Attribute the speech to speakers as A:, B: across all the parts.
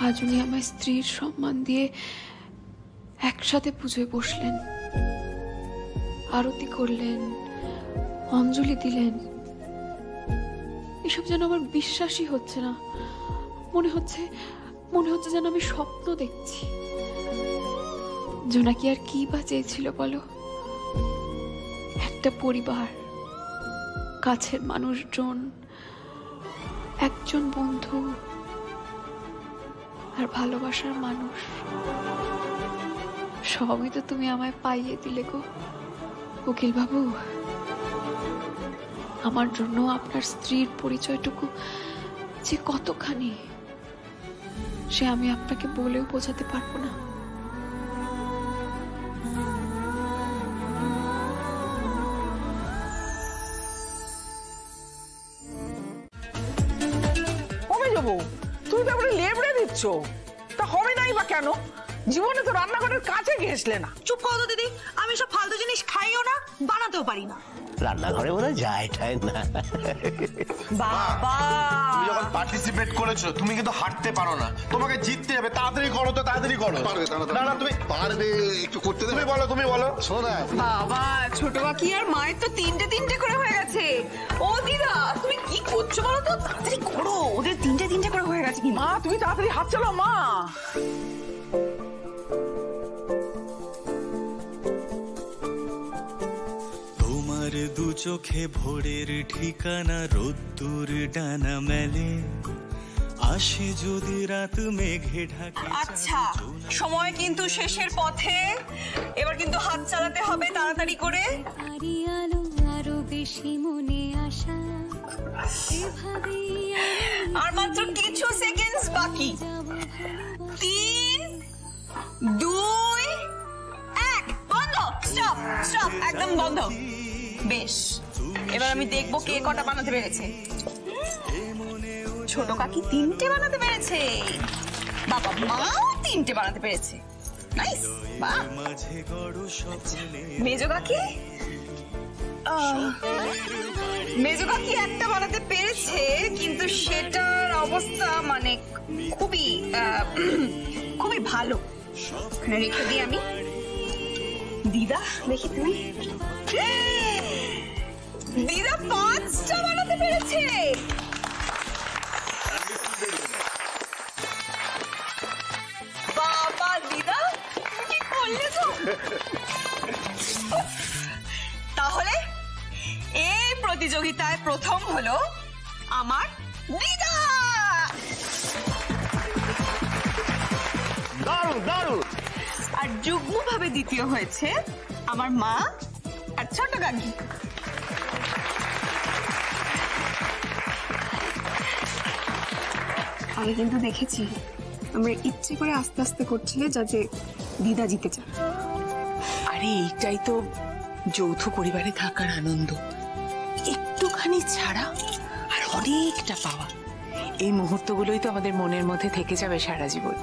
A: আজ উনি আমার স্ত্রীর সম্মান দিয়ে একসাথে পুজোয় বসলেন, আরতি করলেন, অঞ্জলি দিলেন। এসব যেন আমার বিশ্বাসই হচ্ছে না। মনে হচ্ছে যেন আমি স্বপ্ন দেখছি। জোনাকি আর কি বা চেয়েছিল বলো? একটা পরিবার, কাছের মানুষজন, একজন বন্ধু আর ভালোবাসার মানুষ। সবই তো তুমি আমায় পাইয়ে দিলে গো উকিল বাবু। আমার জন্য আপনার স্ত্রীর পরিচয়টুকু যে কতখানি, সে আমি আপনাকে বলেও বোঝাতে পারবো না।
B: তুমি তো আমরা লেবড়ে দিচ্ছ, তা হবে নাই বা কেন? জীবনে তো রান্নাঘরের কাছে ঘেসলে না।
C: চুপ করো দিদি, আমি সব ফালতু জিনিস খাইও না, বানাতেও পারি না।
D: রান্নাঘরে বোধহয় যায় টাই না।
C: বাবা,
E: তুমি যখন পার্টিসিপেট করেছো তুমি কিন্তু হাঁটতে পারো না, তোমাকে জিততে হবে। তাড়াতাড়ি করো তো, তাড়াতাড়ি করো। না না তুমি
F: পারবে, একটু করতে দেবে।
E: তুমি বলো।
F: শোনা
C: বাবা, ছোট বাকি আর মায়ের তো তিনটে করে হয়ে গেছে। ও দিদা, তুমি কি করছো বলো তো? তাড়াতাড়ি করো, ওদের তিনটে করে হয়ে গেছে। কি
B: মা, তুমি তাড়াতাড়ি হাত চালাও মা।
G: তোমার দু চোখে ভোরের ঠিকানা, রোদ্দুর ডানা মেলে, আসে যদি রাত মেঘে ঢাকে।
C: আচ্ছা, সময় কিন্তু শেষের পথে, এবার কিন্তু হাত চালাতে হবে তাড়াতাড়ি করে।
H: আরো বেশি মনে আসা,
C: আর মাত্র কিছু সেকেন্ডস বাকি। 3, 2, 1, বন্ধ। স্টপ, একদম বন্ধ। বেশ, এবার আমি দেখবো কে কটা বানাতে পেরেছে। ছোট কাকি 3টে বানাতে পেরেছে, বাবা মাও 3টে বানাতে পেরেছে। নাইস, বাহ। মেজো কাকি একটা বানাতে পেরেছে, কিন্তু সেটার অবস্থা মানে খুবই ভালো। রেখে দিই আমি। দিদা, দেখি তুমি। দিদা 5টা বানাতে পেরেছে। বাবা দিদা, কি করলে তো? তাহলে এই প্রতিযোগিতায় প্রথম হলো আমার দিদা।
E: দারুণ।
C: আর যুগ্মভাবে দ্বিতীয় হয়েছে আমার মা আর ছোট কাকি। আমি কিন্তু দেখেছি আমরা ইচ্ছে করে আস্তে আস্তে করছিলে যাতে দিদা জিতে যায়।
I: আরে এইটাই তো যৌথ পরিবারে থাকার আনন্দ, একটুখানি ছাড়া আর অনেকটা পাওয়া। এই মুহূর্তগুলোই তো আমাদের মনের মধ্যে থেকে যাবে সারা জীবন।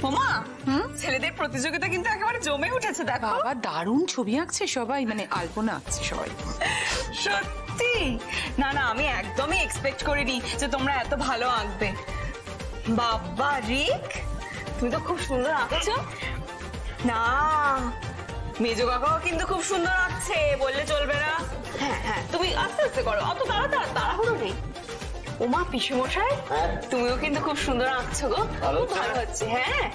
C: বাবা, ছেলেদের প্রতিযোগিতা কিন্তু একেবারে জমে উঠেছে। দেখো
I: বাবা, দারুণ ছবি আঁকছে সবাই, মানে আলপনা আঁকছে সবাই।
C: সত্যি? না, আমি একদমই এক্সপেক্ট করিনি যে তোমরা এত ভালো আঁকবে। বাবা রিক, তুমি তো খুব সুন্দর আঁকছো। না, মেজো কাকাও কিন্তু খুব সুন্দর আঁকছে, বললে চলবে না। হ্যাঁ, তুমি আস্তে আস্তে করো, অত তাড়াহুড়ো নেই। ওমা পিসেমশাই, তুমিও কিন্তু খুব সুন্দর আঁকছো গো, খুব ভালো হচ্ছে। হ্যাঁ,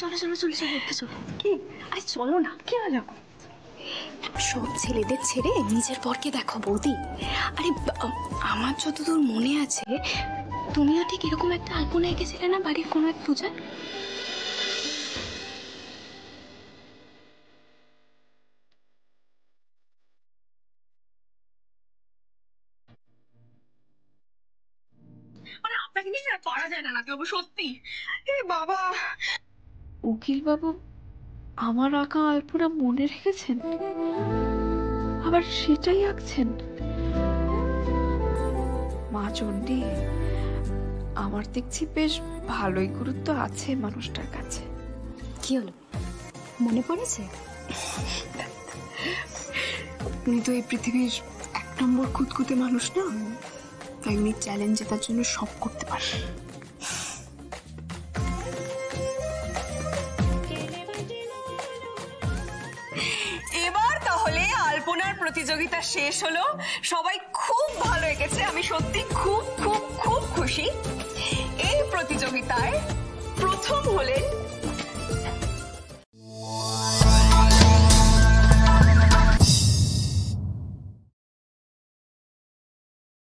H: চলো চলো চলো চলো উঠে চলো। কি আরে চলো না, কি হলো? সব ছেলেদের ছেড়ে নিজের পরকে দেখো বৌদি। আরে আমার যতদূর মনে আছে তুমিও ঠিক এরকম একটা আলপনা এঁকেছিলে না বাড়ির কোনো এক পূজায়?
C: মানে আপনাকে নিয়ে আর পারা যায় না নাকি সত্যি? এ বাবা,
A: উকিল বাবু আমার আঁকা আলপনা মনে রেখেছেন, আবার সেটাই আঁকছেন। মা চণ্ডী, আমার দেখছি বেশ ভালোই গুরুত্ব আছে মানুষটার কাছে।
H: কি হলো, মনে পড়েছে? উনি তো এই পৃথিবীর 1 নম্বর খুঁতখুঁতে মানুষ না, তাই উনি চ্যালেঞ্জ জেতার জন্য সব করতে পারেন।
C: এবার তাহলে আলপনার প্রতিযোগিতা শেষ হলো। সবাই খুব ভালো এঁকেছে, আমি সত্যি খুব খুব খুব খুশি। এই প্রতিযোগিতায় প্রথম হলেন